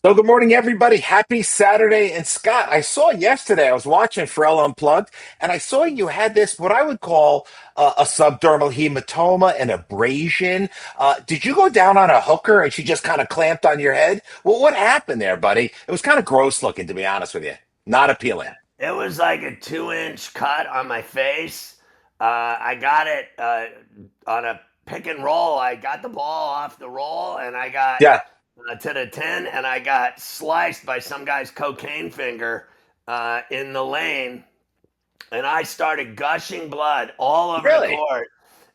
So good morning, everybody. Happy Saturday. And Scott, I saw yesterday, I was watching Pharrell Unplugged, and I saw you had this, what I would call a subdermal hematoma, an abrasion. Did you go down on a hooker and she just kind of clamped on your head? Well, what happened there, buddy? It was kind of gross looking, to be honest with you. Not appealing. It was like a 2 inch cut on my face. I got it on a pick and roll. I got the ball off the roll and I got Yeah, to the 10 and I got sliced by some guy's cocaine finger in the lane. And I started gushing blood all over the really? court.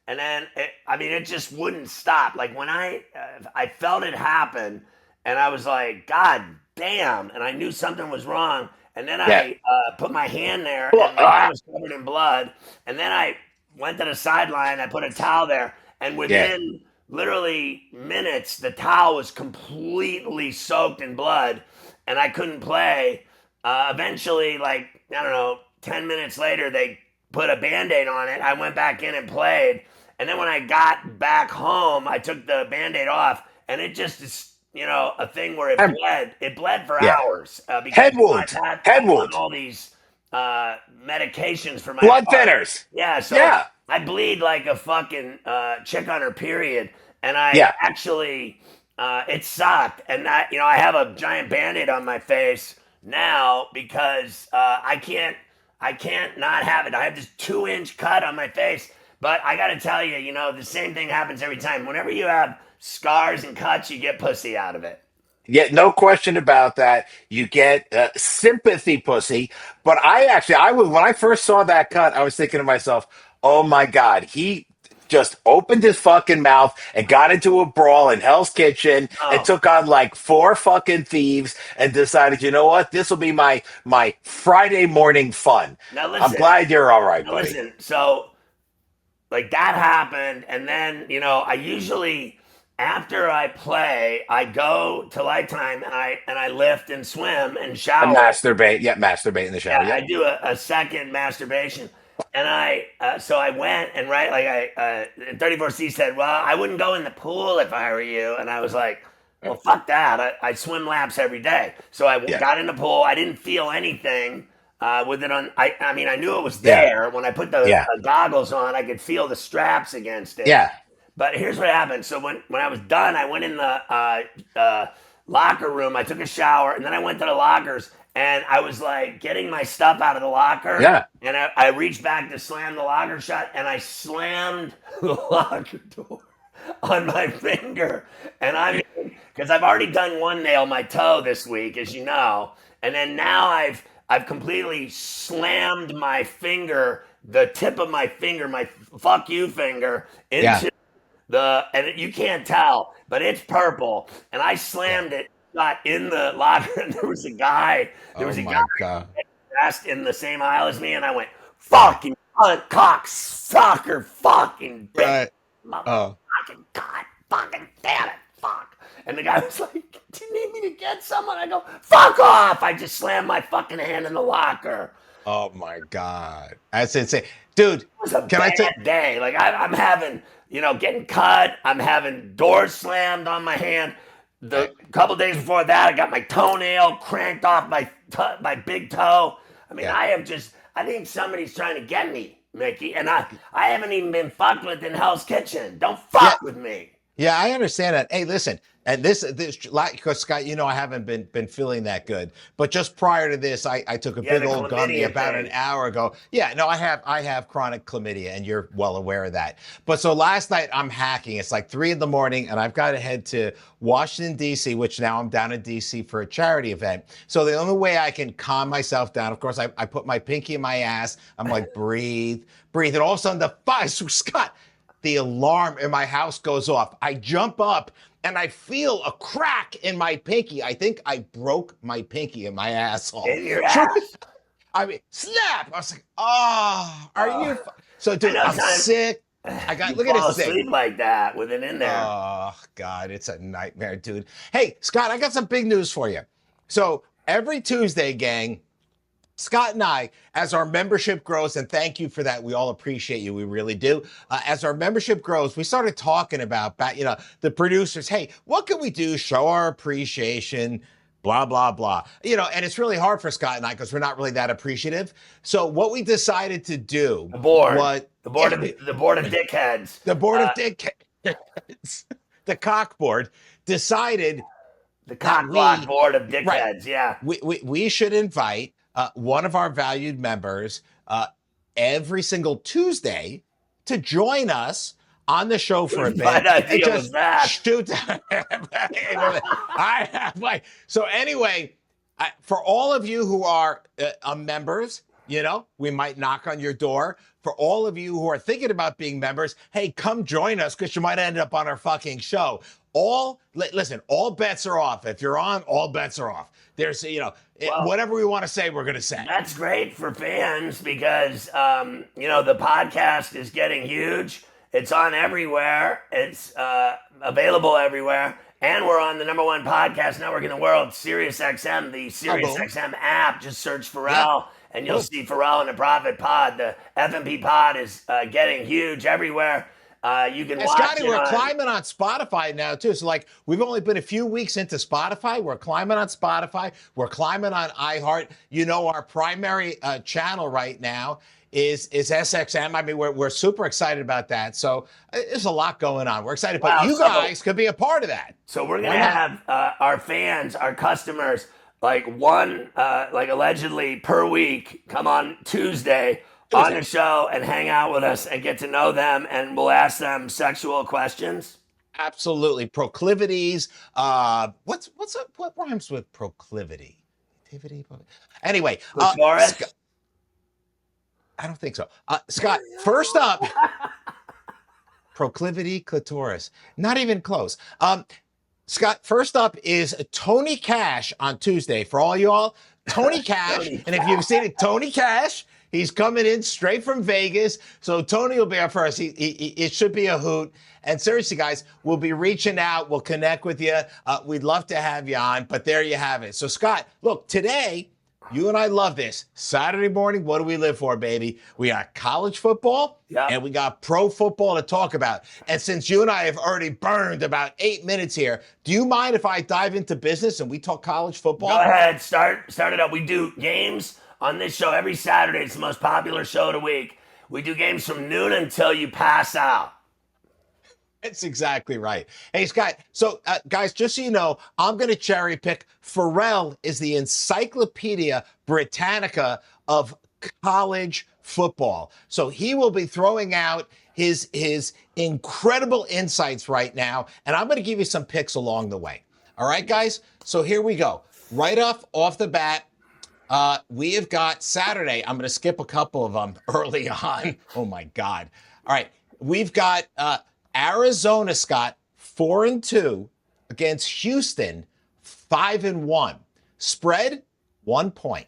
And then, it just wouldn't stop. Like when I felt it happen and I was like, God damn. And I knew something was wrong. And then Yeah. I put my hand there, Well, and my hand was covered in blood. And then I went to the sideline. I put a towel there, and yeah. within literally minutes, the towel was completely soaked in blood, and I couldn't play. Eventually, like I don't know, 10 minutes later, they put a band-aid on it. I went back in and played, and then when I got back home, I took the band-aid off, and it just is a thing where it Hem- bled. It bled for Yeah. hours because Head wound. Head I'm on wound. all these medications for my Blood heart. thinners. Yeah, so Yeah. I bleed like a fucking chick on her period, and I Yeah. actually it sucked, and I have a giant band-aid on my face now because I can't not have it. I have this 2 inch cut on my face, but I got to tell you, the same thing happens every time. Whenever you have scars and cuts, you get pussy out of it. Yeah, no question about that. You get sympathy pussy. But I was, when I first saw that cut, I was thinking to myself, oh my God, he just opened his fucking mouth and got into a brawl in Hell's Kitchen and Oh, took on like four fucking thieves and decided, you know what? This will be my Friday morning fun. now I'm listen, glad you're all right, now buddy. listen. So like that happened, and then I usually after I play, I go to Lifetime and I lift and swim and And shower. masturbate. Yeah, masturbate in the shower. Yeah, I Yep. do a second masturbation. And so I went and right like 34C said, well, I wouldn't go in the pool if I were you. And I was like, well, fuck that. I swim laps every day. So I Yeah. got in the pool. I didn't feel anything with it on. I mean, I knew it was Yeah. there. When I put the Yeah. goggles on, I could feel the straps against it. Yeah. But here's what happened. So when I was done, I went in the locker room. I took a shower, and then I went to the lockers, and I was like getting my stuff out of the locker, Yeah. and I reached back to slam the locker shut, and I slammed the locker door on my finger. And I mean, because I've already done one nail my toe this week, as you know, and then now I've completely slammed my finger, the tip of my finger, my fuck you finger, Yeah. into you can't tell, but it's purple. And I Yeah. slammed it, got in the locker, and there Oh was a guy my God. dressed in the same aisle as me, and I went, fucking cunt, cock, sucker, fucking bitch, Right. Oh. motherfucking god, fucking damn it, fuck. And the guy was like, do you need me to get someone? I go, fuck off. I just slammed my fucking hand in the locker. Oh my God. That's insane. Dude, Was a can I tell bad day. Like I'm having, getting cut. I'm having doors slammed on my hand. right. The couple days before that, I got my toenail cranked off my big toe. I mean, Yeah. I think somebody's trying to get me, Mickey, and I haven't even been fucked with in Hell's Kitchen. Don't Yeah. fuck with me. Yeah, I understand that. Hey, listen, and this like because Scott, I haven't been feeling that good. But just prior to this, I took a Yeah, big the old gummy chlamydia about an thing. hour ago. Yeah, no, I have chronic chlamydia, and you're well aware of that. But so last night I'm hacking. It's like 3 in the morning, and I've got to head to Washington D.C., which now I'm down in D.C. for a charity event. So the only way I can calm myself down, of course, I put my pinky in my ass. I'm like, breathe, breathe, and all of a sudden the fire, Scott, the alarm in my house goes off. I jump up and I feel a crack in my pinky. I think I broke my pinky in my asshole. In your Sure. ass. I mean, snap. I was like, oh, are Uh, you? So, I dude, know I'm time sick. I got, you look at fall this thing. asleep like that with it in there. Oh, God, it's a nightmare, dude. Hey, Scott, I got some big news for you. So, every Tuesday, gang, Scott and I, as our membership grows, and thank you for that. We all appreciate you. We really do. As our membership grows, we started talking about, the producers. Hey, what can we do? Show our appreciation. blah, blah, blah. And it's really hard for Scott and I because we're not really that appreciative. So what we decided to do The board, was, the board yeah, of the board of dickheads, the board of dick, the cock board decided the that cock block board of right, dickheads. Yeah. we should invite one of our valued members every single Tuesday to join us on the show for a Whose bit bright and idea was just that? shoot. I have like so anyway. For all of you who are members, we might knock on your door. For all of you who are thinking about being members, hey, come join us because you might end up on our fucking show. Listen, all bets are off. If you're on, all bets are off. There's, Well, whatever we want to say, we're going to say. that's great for fans because the podcast is getting huge. It's on everywhere. It's available everywhere. And we're on the number one podcast network in the world, SiriusXM, the SiriusXM app. Just search Yeah. Pharrell, and you'll Boom. see Pharrell and the Prophet Pod. The FMP Pod is getting huge everywhere. You can And watch Scotty, it we're on. climbing on Spotify now too. So we've only been a few weeks into Spotify. We're climbing on Spotify. We're climbing on iHeart. Our primary channel right now is SXM. I mean, we're super excited about that. So there's a lot going on. We're excited, but Wow, you so- guys could be a part of that. So we're Why gonna not? have our fans, our customers, like allegedly per week, come on Tuesday on the show and hang out with us and get to know them, and we'll ask them sexual questions. Absolutely. Proclivities. What rhymes with proclivity? Anyway, Clitoris? I don't think so. Scott, first up, proclivity, clitoris. Not even close. Scott, first up is Tony Cash on Tuesday. For all y'all, Tony Cash. And if you've seen it, Tony Cash, he's coming in straight from Vegas. So Tony will be our first. It should be a hoot. And seriously, guys, we'll be reaching out. We'll connect with you. We'd love to have you on. But there you have it. So, Scott, look, today, you and I love this. Saturday morning, what do we live for, baby? We got college football, and we got pro football to talk about. And since you and I have already burned about 8 minutes here, do you mind if I dive into business and we talk college football? Go ahead, start it up. We do games on this show every Saturday. It's the most popular show of the week. We do games from noon until you pass out. That's exactly right. Hey, Scott. So, guys, just so you know, I'm going to cherry pick. Pharrell is the Encyclopedia Britannica of college football. So he will be throwing out his incredible insights right now, and I'm going to give you some picks along the way. All right, guys? So here we go. Right off the bat, we have got Saturday. I'm going to skip a couple of them early on. Oh, my God. All right. We've got Arizona, Scott, 4-2 against Houston, 5-1. Spread 1 point.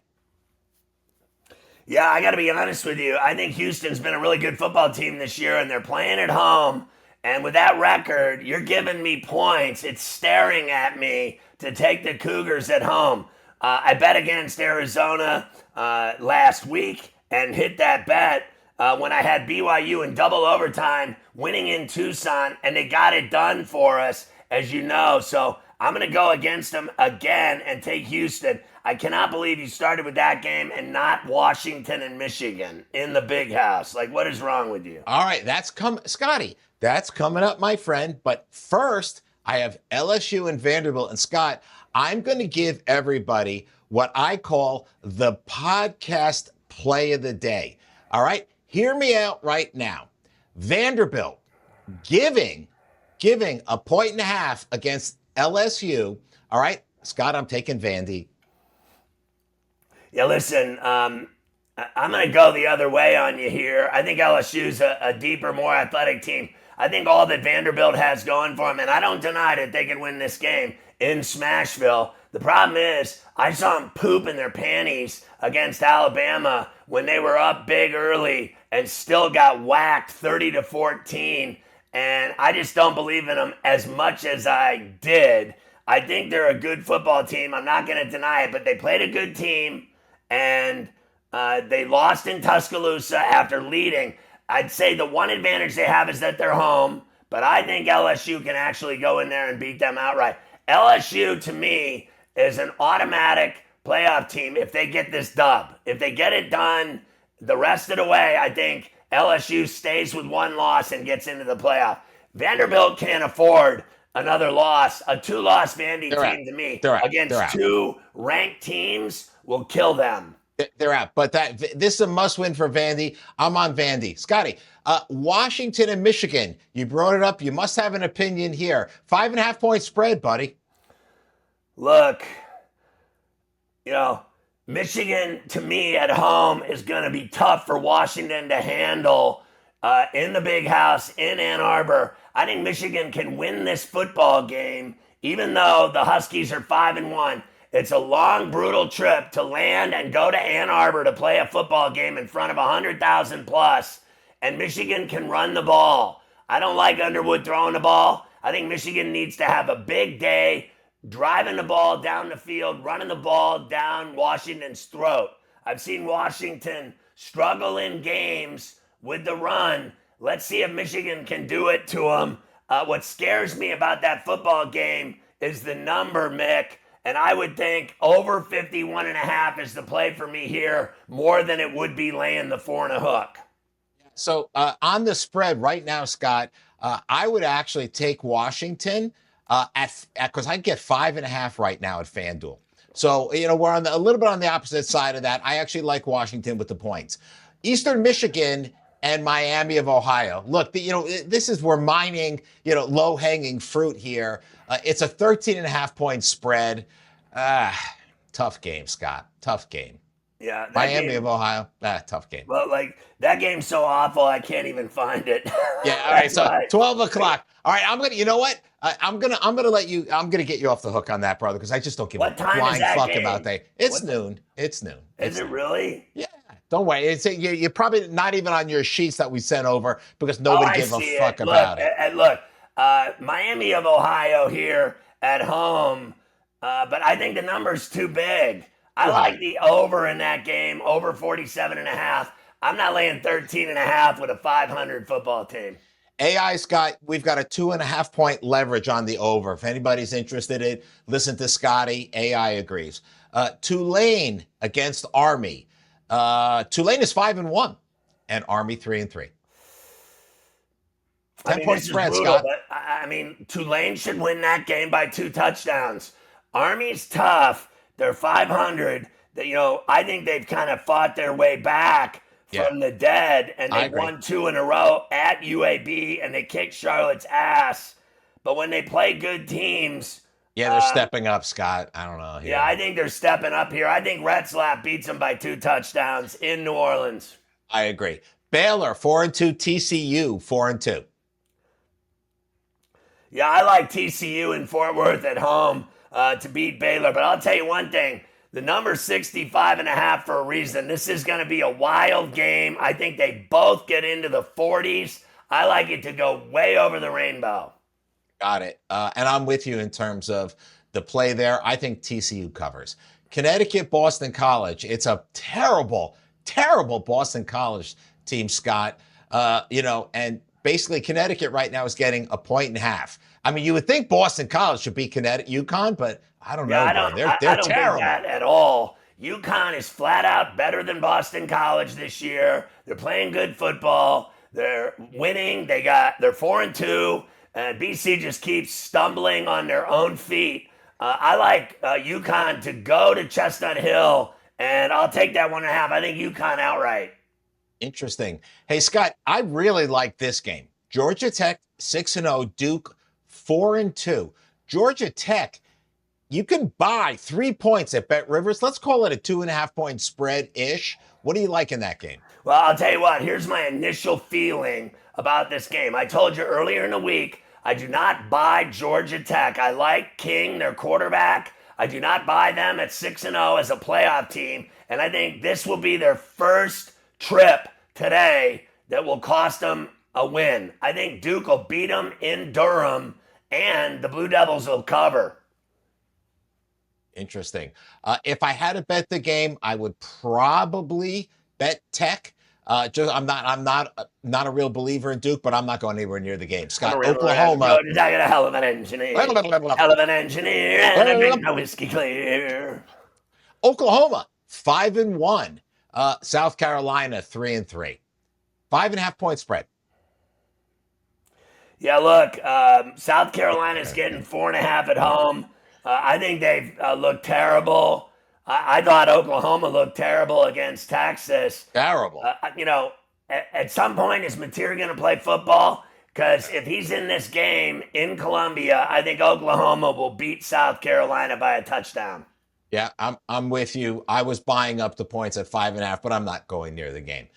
Yeah, I got to be honest with you. I think Houston's been a really good football team this year, and they're playing at home. And with that record, you're giving me points. It's staring at me to take the Cougars at home. I bet against Arizona last week and hit that bet when I had BYU in double overtime, winning in Tucson, and they got it done for us, as you know. So I'm going to go against them again and take Houston. I cannot believe you started with that game and not Washington and Michigan in the big house. Like, what is wrong with you? All right, Scotty, that's coming up, my friend. But first, I have LSU and Vanderbilt. And Scott, I'm going to give everybody what I call the podcast play of the day. All right, hear me out right now. Vanderbilt giving 1.5 points against LSU. All right, Scott, I'm taking Vandy. Yeah, listen, I'm going to go the other way on you here. I think LSU's a deeper, more athletic team. I think all that Vanderbilt has going for them, and I don't deny that they can win this game in Smashville. The problem is, I saw them poop in their panties against Alabama when they were up big early and still got whacked 30-14. And I just don't believe in them as much as I did. I think they're a good football team. I'm not going to deny it, but they played a good team, and they lost in Tuscaloosa after leading. I'd say the one advantage they have is that they're home, but I think LSU can actually go in there and beat them outright. LSU, to me, is an automatic playoff team if they get this dub. If they get it done the rest of the way, I think LSU stays with one loss and gets into the playoff. Vanderbilt can't afford another loss. A two-loss Vandy They're out. team to me They're out. They're against out. two ranked teams will kill them. They're out. But this is a must-win for Vandy. I'm on Vandy. Scotty, Washington and Michigan. You brought it up. You must have an opinion here. 5.5-point spread, buddy. Look, Michigan to me at home is going to be tough for Washington to handle in the big house in Ann Arbor. I think Michigan can win this football game, even though the Huskies are 5-1. It's a long, brutal trip to land and go to Ann Arbor to play a football game in front of 100,000 plus, and Michigan can run the ball. I don't like Underwood throwing the ball. I think Michigan needs to have a big day driving the ball down the field, running the ball down Washington's throat. I've seen Washington struggle in games with the run. Let's see if Michigan can do it to them. What scares me about that football game is the number, Mick. And I would think over 51.5 is the play for me here, more than it would be laying the 4.5. So on the spread right now, Scott, I would actually take Washington because I get 5.5 right now at FanDuel. So we're on a little bit on the opposite side of that. I actually like Washington with the points. Eastern Michigan and Miami of Ohio. Look, this is we're mining low-hanging fruit here. It's a 13.5-point spread. Tough game, Scott. Tough game. Yeah, Miami of Ohio. Tough game. Well, that game's so awful, I can't even find it. Yeah. All right. So 12 o'clock. All right. I'm gonna. You know what? I'm gonna let you. I'm gonna get you off the hook on that, brother, because I just don't give What a time flying is that fuck game? about that. It's noon. It's noon. Is it really? Yeah. Don't worry. You're probably not even on your sheets that we sent over because nobody gives a fuck about it. Look, Miami of Ohio here at home, but I think the number's too big. I like the over in that game, over 47.5. I'm not laying 13.5 with a 500 football team. AI, Scott, we've got a 2.5-point leverage on the over. If anybody's interested in it, listen to Scotty. AI agrees. Tulane against Army. Tulane is 5-1, and Army 3-3. 10-point spread, brutal, Scott. But, Tulane should win that game by 2 touchdowns. Army's tough. They're 500. I think they've kind of fought their way back from the dead, and they won 2 in a row at UAB, and they kicked Charlotte's ass. But when they play good teams, they're stepping up, Scott. I don't know. Yeah, I think they're stepping up here. I think Retzlaff beats them by 2 touchdowns in New Orleans. I agree. Baylor 4-2, TCU 4-2. Yeah, I like TCU in Fort Worth at home to beat Baylor. But I'll tell you one thing. The number's 65.5 for a reason. This is going to be a wild game. I think they both get into the 40s. I like it to go way over the rainbow. Got it. And I'm with you in terms of the play there. I think TCU covers. Connecticut, Boston College. It's a terrible, terrible Boston College team, Scott. And basically Connecticut right now is getting 1.5. I mean, you would think Boston College should beat UConn, but I don't know. I don't terrible. Think that at all. UConn is flat out better than Boston College this year. They're playing good football. They're winning. They're 4-2. And BC just keeps stumbling on their own feet. I like UConn to go to Chestnut Hill, and I'll take that 1.5. I think UConn outright. Interesting. Hey, Scott, I really like this game. Georgia Tech 6-0, Duke 4-2. Georgia Tech, you can buy 3 points at Bet Rivers. Let's call it a 2.5-point spread-ish. What do you like in that game? Well, I'll tell you what. Here's my initial feeling about this game. I told you earlier in the week, I do not buy Georgia Tech. I like King, their quarterback. I do not buy them at 6-0 as a playoff team. And I think this will be their first trip today that will cost them a win. I think Duke will beat them in Durham, and the Blue Devils will cover. Interesting. If I had to bet the game, I would probably bet Tech. I'm not a real believer in Duke, but I'm not going anywhere near the game. I'm a Scott, rebel around the Oklahoma. road. I got a hell of an engineer. Hell of an engineer, and I drink my whiskey clear. Oklahoma 5-1. South Carolina 3-3. 5.5 point spread. Yeah, look, South Carolina's getting 4.5 at home. I think they've looked terrible. I thought Oklahoma looked terrible against Texas. Terrible. At some point, is Mateer going to play football? Because if he's in this game in Columbia, I think Oklahoma will beat South Carolina by a touchdown. Yeah, I'm with you. I was buying up the points at 5.5, but I'm not going near the game.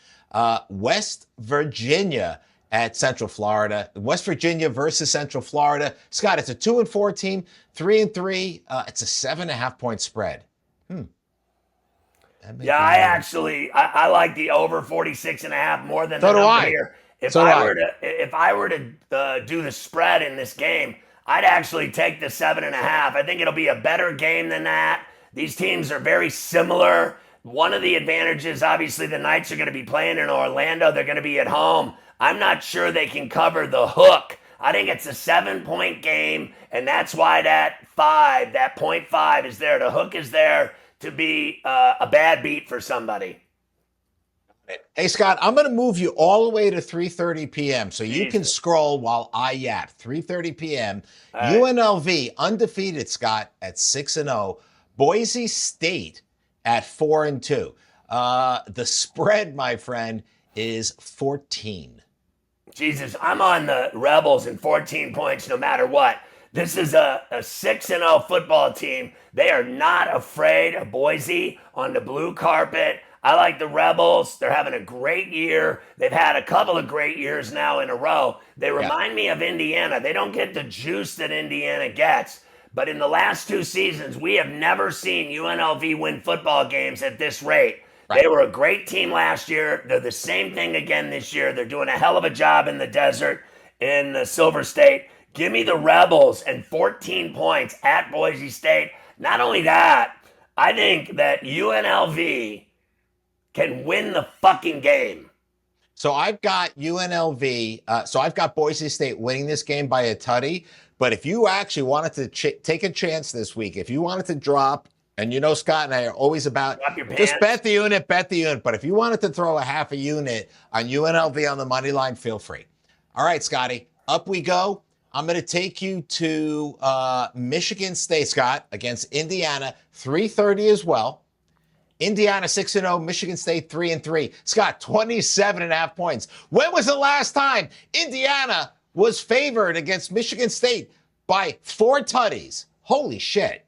West Virginia at Central Florida. West Virginia versus Central Florida. Scott, it's a 2-4 team, 3-3. It's a 7.5 point spread. Yeah, I like the over 46.5 more than So the do number I. here. If So do I I. were to if I were to do the spread in this game, I'd actually take the 7.5. I think it'll be a better game than that. These teams are very similar. One of the advantages, obviously, the Knights are going to be playing in Orlando. They're going to be at home. I'm not sure they can cover the hook. I think it's a 7-point game, and that's why that 0.5 is there. The hook is there to be a bad beat for somebody. Hey, Scott, I'm going to move you all the way to 3:30 p.m. so you can Jesus. scroll while I yap. 3:30 p.m. All right. UNLV undefeated, Scott, at 6-0. Boise State at 4-2. The spread, my friend, is 14. Jesus, I'm on the Rebels in 14 points no matter what. This is a 6-0 football team. They are not afraid of Boise on the blue carpet. I like the Rebels. They're having a great year. They've had a couple of great years now in a row. They Yeah. remind me of Indiana. They don't get the juice that Indiana gets. But in the last 2 seasons, we have never seen UNLV win football games at this rate. Right. They were a great team last year. They're the same thing again this year. They're doing a hell of a job in the desert in Silver State. Give me the Rebels and 14 points at Boise State. Not only that, I think that UNLV can win the fucking game. So I've got UNLV. So I've got Boise State winning this game by a tutty. But if you actually wanted to take a chance this week, if you wanted to drop, and Scott and I are always about Drop your just pants. bet the unit. But if you wanted to throw a half a unit on UNLV on the money line, feel free. All right, Scotty, up we go. I'm going to take you to Michigan State, Scott, against Indiana, 3:30 as well. Indiana 6-0, Michigan State 3-3. Scott, 27.5 points. When was the last time Indiana was favored against Michigan State by 4 tutties? Holy shit.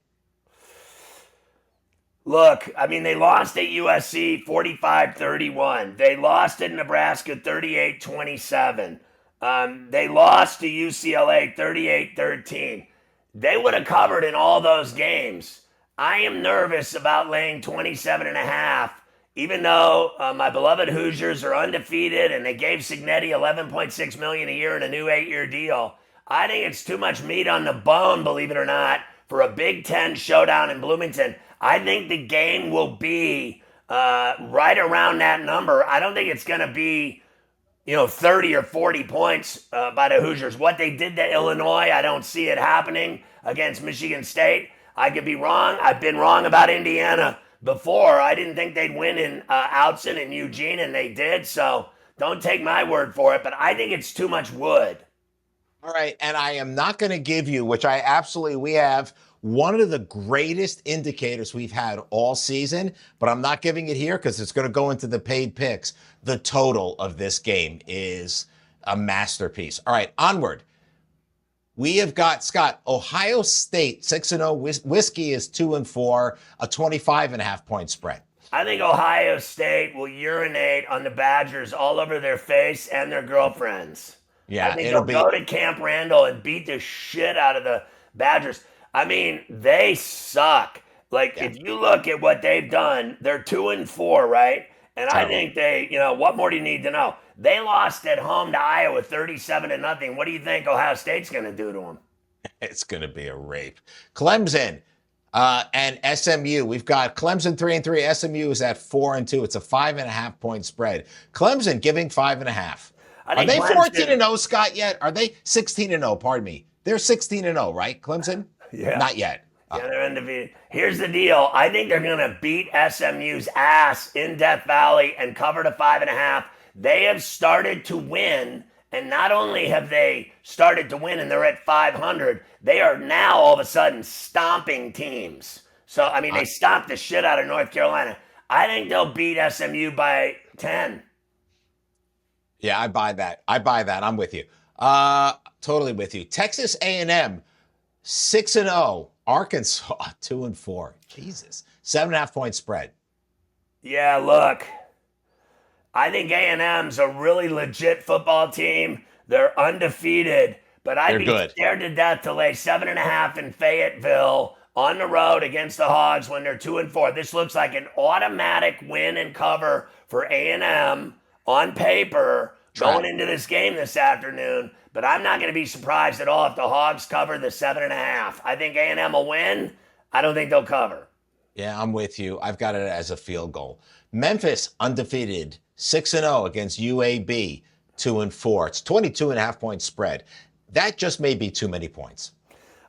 Look, I mean, they lost at USC 45-31. They lost at Nebraska 38-27. They lost to UCLA 38-13. They would have covered in all those games. I am nervous about laying 27.5, even though my beloved Hoosiers are undefeated and they gave Signetti $11.6 million a year in a new 8-year deal. I think it's too much meat on the bone, believe it or not, for a Big Ten showdown in Bloomington. I think the game will be right around that number. I don't think it's going to be 30 or 40 points by the Hoosiers. What they did to Illinois, I don't see it happening against Michigan State. I could be wrong. I've been wrong about Indiana before. I didn't think they'd win in Outson and Eugene, and they did. So don't take my word for it, but I think it's too much wood. All right, and I am not going to give you, we have one of the greatest indicators we've had all season, but I'm not giving it here because it's going to go into the paid picks. The total of this game is a masterpiece. All right, onward. We have got, Scott, Ohio State 6-0, Whiskey is 2-4, a 25.5 point spread. I think Ohio State will urinate on the Badgers all over their face and their girlfriends. Yeah, I think they'll go to Camp Randall and beat the shit out of the Badgers. I mean, they suck. If you look at what they've done, they're 2-4, right? And I think what more do you need to know? They lost at home to Iowa 37-0. What do you think Ohio State's going to do to them? It's going to be a rape. Clemson, And SMU, we've got Clemson 3-3. SMU is at 4-2. It's a 5.5 point spread. Clemson giving 5.5. I Are think they 14 Clemson. and 0, Scott? Yet? Are they 16 and 0? Pardon me. They're 16 and 0, right? Clemson? Yeah. Not yet. Yeah, they're undefeated. Here's the deal. I think they're going to beat SMU's ass in Death Valley and cover to 5.5. They have started to win. And not only have they started to win and they're at 500, they are now all of a sudden stomping teams. So, I mean, they stomped the shit out of North Carolina. I think they'll beat SMU by 10. Yeah, I buy that. I'm with you. Totally with you. Texas A&M 6-0. Arkansas 2-4. Jesus, 7.5 point spread. Yeah, look, I think A&M's a really legit football team. They're undefeated, but I'd They're be good. scared to death to lay 7.5 in Fayetteville on the road against the Hogs when they're 2-4. This looks like an automatic win and cover for A&M on paper going Trap. into this game this afternoon. But I'm not going to be surprised at all if the Hogs cover the 7.5. I think A&M will win. I don't think they'll cover. Yeah, I'm with you. I've got it as a field goal. Memphis undefeated 6-0 against UAB 2-4. It's 22.5 point spread. That just may be too many points.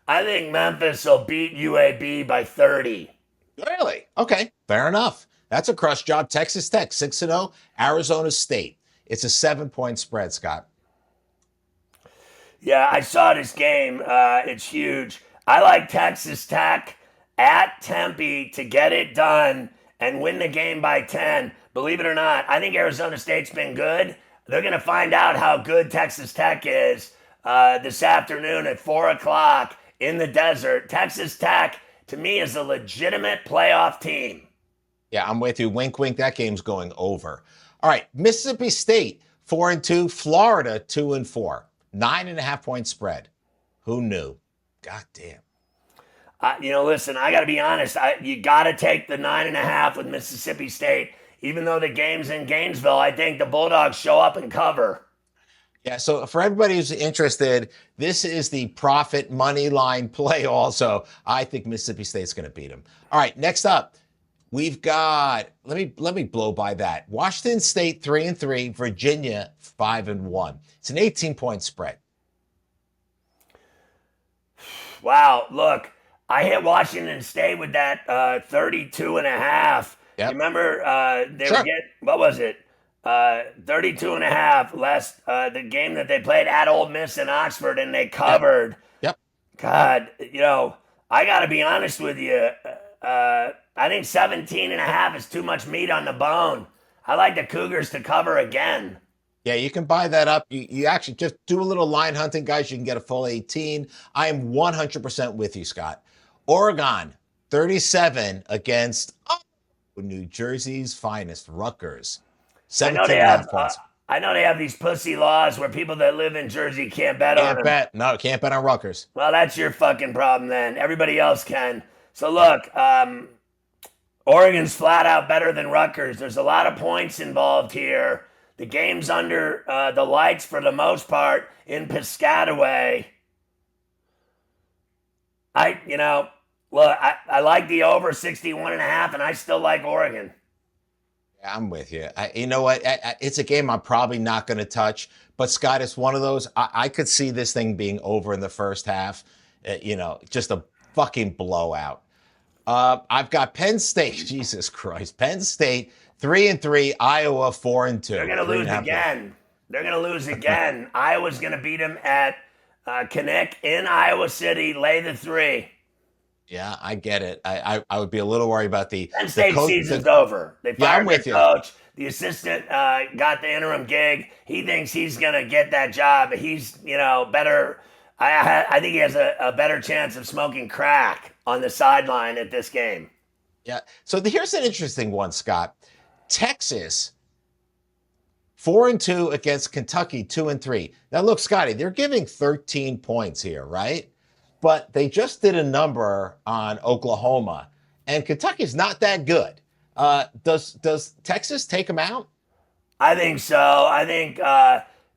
I think Memphis will beat UAB by 30. Really? Okay, fair enough. That's a crush job. Texas Tech 6-0. Arizona State. It's a 7 point spread, Scott. Yeah, I saw this game. It's huge. I like Texas Tech at Tempe to get it done and win the game by 10. Believe it or not, I think Arizona State's been good. They're going to find out how good Texas Tech is this afternoon at 4 o'clock in the desert. Texas Tech, to me, is a legitimate playoff team. Yeah, I'm with you. Wink, wink. That game's going over. All right, Mississippi State 4-2. Florida 2-4. 9.5 point spread. Who knew? God damn. Listen, I got to be honest. You got to take the 9.5 with Mississippi State. Even though the game's in Gainesville, I think the Bulldogs show up and cover. Yeah, so for everybody who's interested, this is the profit money line play also. I think Mississippi State's going to beat them. All right, next up, we've got let me blow by that. Washington State 3-3, Virginia 5-1. It's an 18 point spread. Wow, look, I hit Washington State with that 32.5. You Yep. remember they were Sure. getting, what was it? 32.5 last the game that they played at Ole Miss in Oxford and they Yep. covered. Yep. God, I got to be honest with you. I think 17.5 is too much meat on the bone. I like the Cougars to cover again. Yeah, you can buy that up. You actually just do a little line hunting, guys. You can get a full 18. I am 100% with you, Scott. Oregon 37 against New Jersey's finest, Rutgers. I know 17 they and a have. half points. I know they have these pussy laws where people that live in Jersey can't bet on Can't them. bet. No, can't bet on Rutgers. Well, that's your fucking problem then. Everybody else can. So look, Oregon's flat out better than Rutgers. There's a lot of points involved here. The game's under the lights for the most part in Piscataway. Look, I like the over 61.5, and I still like Oregon. Yeah, I'm with you. You know what? It's a game I'm probably not going to touch. But Scott, it's one of those. I could see this thing being over in the first half. Just a fucking blowout. I've got Penn State. Jesus Christ, Penn State 3-3, Iowa 4-2. They're gonna lose again. They're gonna lose again. Iowa's gonna beat them at Kinnick in Iowa City. Lay the 3. Yeah, I get it. I would be a little worried about the Penn State coach. season's over. They Yeah, I'm fired with their you. coach. The assistant got the interim gig. He thinks he's gonna get that job. He's better. I think he has a better chance of smoking crack on the sideline at this game. Yeah. So here's an interesting one, Scott. Texas 4-2 against Kentucky 2-3. Now look, Scotty, they're giving 13 points here, right? But they just did a number on Oklahoma, and Kentucky's not that good. Does Texas take them out? I think so. I think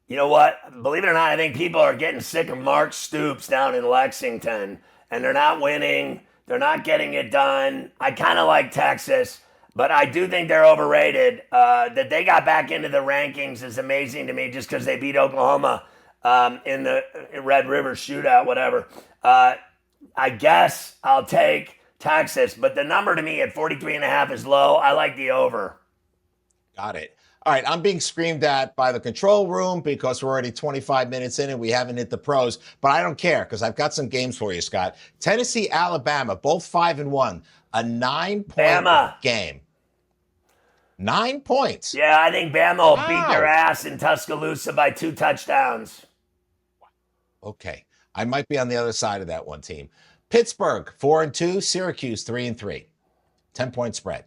you know what? Believe it or not, I think people are getting sick of Mark Stoops down in Lexington, and they're not winning. They're not getting it done. I kind of like Texas, but I do think they're overrated. That they got back into the rankings is amazing to me just because they beat Oklahoma in the Red River shootout, whatever. I guess I'll take Texas, but the number to me at 43.5 is low. I like the over. Got it. All right, I'm being screamed at by the control room because we're already 25 minutes in and we haven't hit the pros, but I don't care because I've got some games for you, Scott. Tennessee, Alabama, both 5-1, a 9-point Bama. game. 9 points. Yeah, I think Bama will beat their Wow. ass in Tuscaloosa by 2 touchdowns. Okay, I might be on the other side of that one team. Pittsburgh, 4-2, Syracuse, 3-3, 10-point spread.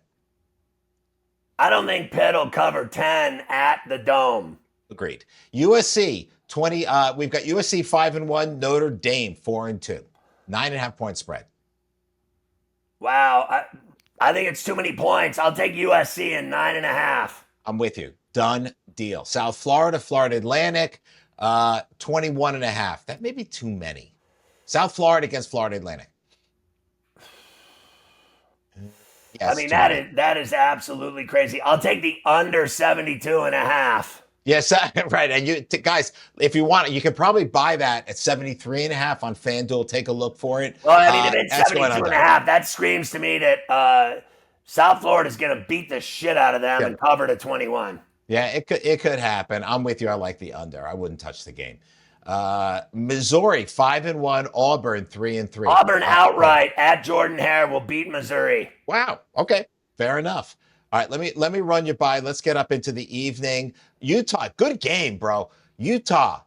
I don't think Pitt will cover 10 at the Dome. Agreed. USC 20. We've got USC 5-1. Notre Dame 4-2. 9.5-point spread. Wow, I think it's too many points. I'll take USC in 9.5. I'm with you. Done deal. South Florida, Florida Atlantic, 21.5. That may be too many. South Florida against Florida Atlantic. Yes, I mean, that is absolutely crazy. I'll take the under 72.5. Yes, right. And you guys, if you want it, you can probably buy that at 73.5 on FanDuel. Take a look for it. Well, I mean, if it's 72.5, that screams to me that South Florida is going to beat the shit out of them and cover to 21. Yeah, it could happen. I'm with you. I like the under. I wouldn't touch the game. Missouri 5-1, Auburn 3-3. Auburn outright at Jordan Hare will beat Missouri. Wow. Okay. Fair enough. All right. Let me run you by. Let's get up into the evening. Utah, good game, bro. Utah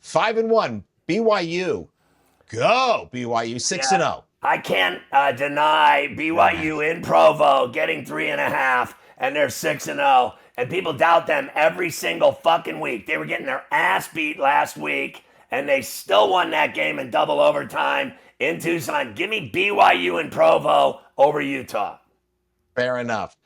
5-1. BYU, go BYU 6-0. I can't deny BYU in Provo getting 3.5, and they're 6-0. And people doubt them every single fucking week. They were getting their ass beat last week, and they still won that game in double overtime in Tucson. Give me BYU and Provo over Utah. Fair enough.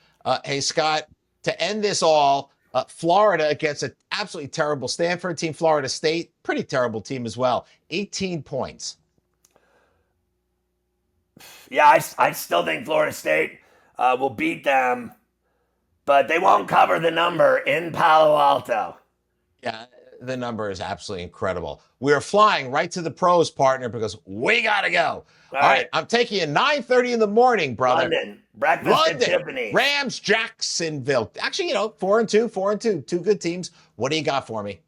Hey, Scott, to end this all, Florida against an absolutely terrible Stanford team, Florida State, pretty terrible team as well. 18 points. Yeah, I still think Florida State will beat them, but they won't cover the number in Palo Alto. Yeah, the number is absolutely incredible. We are flying right to the pros, partner, because we got to go. All right. I'm taking you 9:30 in the morning, brother. London. Breakfast at Tiffany. Rams, Jacksonville. Actually, 4-2. Two good teams. What do you got for me?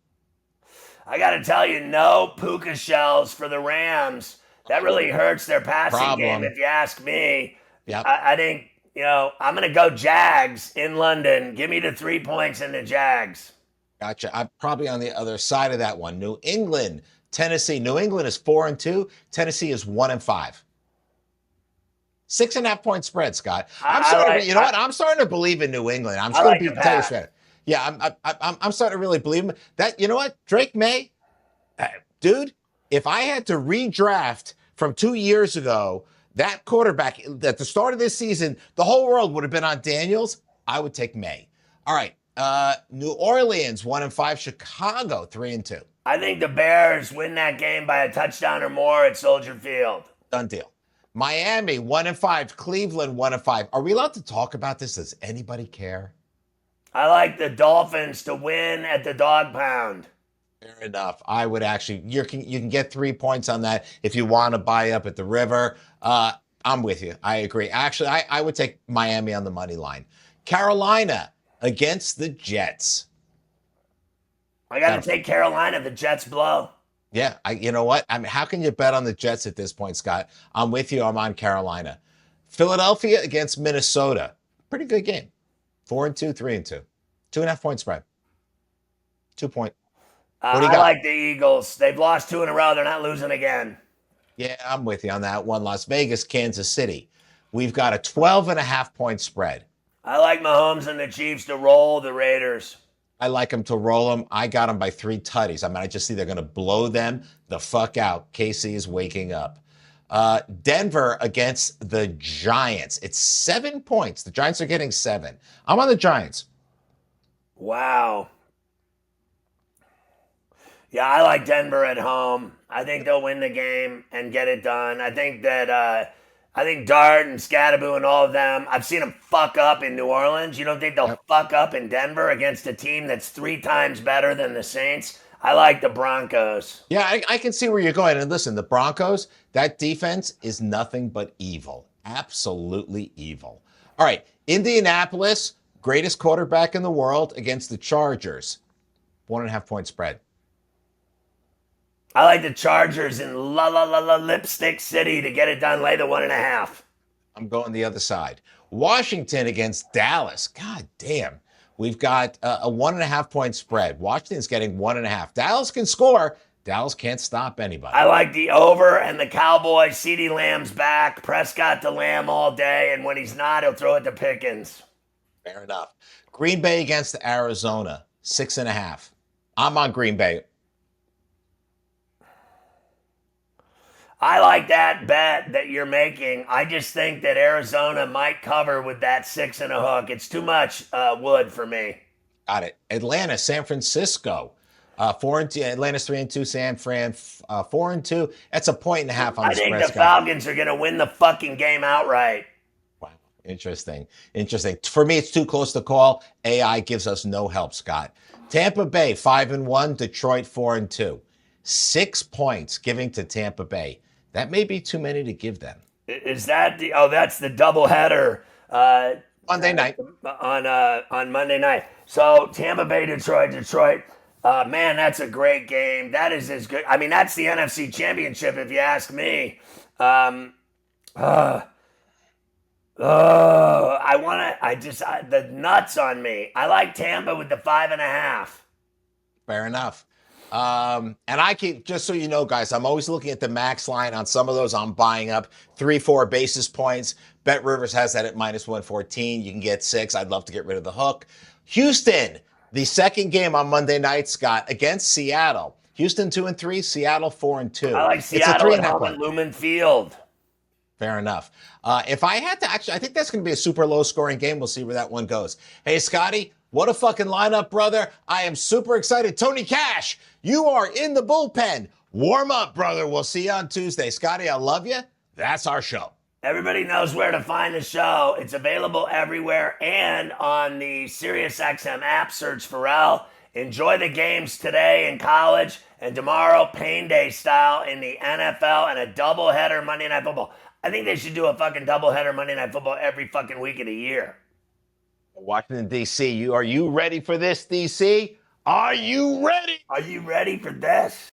I got to tell you, no puka shells for the Rams. That really hurts their passing game, if you ask me. Yep. I think, I'm going to go Jags in London. Give me the 3 points in the Jags. Gotcha. I'm probably on the other side of that one. New England, Tennessee. New England is 4-2. Tennessee is 1-5. 6.5-point spread, Scott. I'm starting to believe in New England. I'm going to be tell you straight. Yeah, I'm starting to really believe that. You know what, Drake May, dude. If I had to redraft from 2 years ago, that quarterback at the start of this season, the whole world would have been on Daniels. I would take May. All right. New Orleans 1-5. Chicago 3-2. I think the Bears win that game by a touchdown or more at Soldier Field. Done deal. Miami 1-5. Cleveland 1-5. Are we allowed to talk about this? Does anybody care? I like the Dolphins to win at the Dog Pound. Fair enough. I would actually, you can get 3 points on that if you want to buy up at the river. I'm with you. I agree. Actually, I would take Miami on the money line. Carolina against the Jets. I got to take Carolina. The Jets blow. Yeah. You know what? I mean, how can you bet on the Jets at this point, Scott? I'm with you. I'm on Carolina. Philadelphia against Minnesota. Pretty good game. 4-2, 3-2. 2.5-point spread. 2 point. I like the Eagles. They've lost 2 in a row. They're not losing again. Yeah, I'm with you on that one. Las Vegas, Kansas City. We've got a 12.5-point spread. I like Mahomes and the Chiefs to roll the Raiders. I like them to roll them. I got them by 3 tutties. I mean, I just see they're going to blow them the fuck out. KC is waking up. Denver against the Giants. It's 7 points. The Giants are getting 7. I'm on the Giants. Wow. Yeah, I like Denver at home. I think they'll win the game and get it done. I think that I think Dart and Scadaboo and all of them, I've seen them fuck up in New Orleans. You don't think they'll Yep. fuck up in Denver against a team that's 3 times better than the Saints? I like the Broncos. Yeah, I can see where you're going. And listen, the Broncos, that defense is nothing but evil. Absolutely evil. All right, Indianapolis, greatest quarterback in the world against the Chargers. 1.5 point spread. I like the Chargers in La La La La Lipstick City to get it done. Lay the 1.5. I'm going the other side. Washington against Dallas. God damn. We've got a 1.5 point spread. Washington's getting 1.5. Dallas can score. Dallas can't stop anybody. I like the over and the Cowboys. CeeDee Lamb's back. Prescott to Lamb all day, and when he's not, he'll throw it to Pickens. Fair enough. Green Bay against Arizona. 6.5. I'm on Green Bay. I like that bet that you're making. I just think that Arizona might cover with that 6 and a hook. It's too much wood for me. Got it. Atlanta, San Francisco. 4-2. Atlanta's 3-2. San Fran 4-2. That's 1.5 on I the think spread. the Falcons are going to win the fucking game outright. Wow. Interesting. Interesting. For me, it's too close to call. AI gives us no help, Scott. Tampa Bay 5-1. Detroit 4-2. 6 points giving to Tampa Bay. That may be too many to give them. Is that the? Oh, that's the doubleheader. Monday night. On Monday night. So Tampa Bay, Detroit. Man, that's a great game. That is as good. I mean, that's the NFC Championship, if you ask me. I want to. The nuts on me. I like Tampa with the 5.5. Fair enough. And I keep, just so you know, guys, I'm always looking at the max line on some of those. I'm buying up 3-4 basis points. Bet Rivers has that at -114. You can get 6. I'd love to get rid of the hook. Houston, the second game on Monday night, Scott, against Seattle. Houston 2-3, Seattle 4-2. I like Seattle at home at Lumen Field. Fair enough. If I had to actually, I think that's going to be a super low scoring game. We'll see where that one goes. Hey, Scotty, what a fucking lineup, brother. I am super excited. Tony Cash, you are in the bullpen. Warm up, brother. We'll see you on Tuesday. Scotty, I love you. That's our show. Everybody knows where to find the show. It's available everywhere and on the SiriusXM app. Search Pharrell. Enjoy the games today in college and tomorrow, Pain Day style, in the NFL and a doubleheader Monday Night Football. I think they should do a fucking doubleheader Monday Night Football every fucking week of the year. Washington, D.C., are you ready for this, D.C.? Are you ready? Are you ready for this?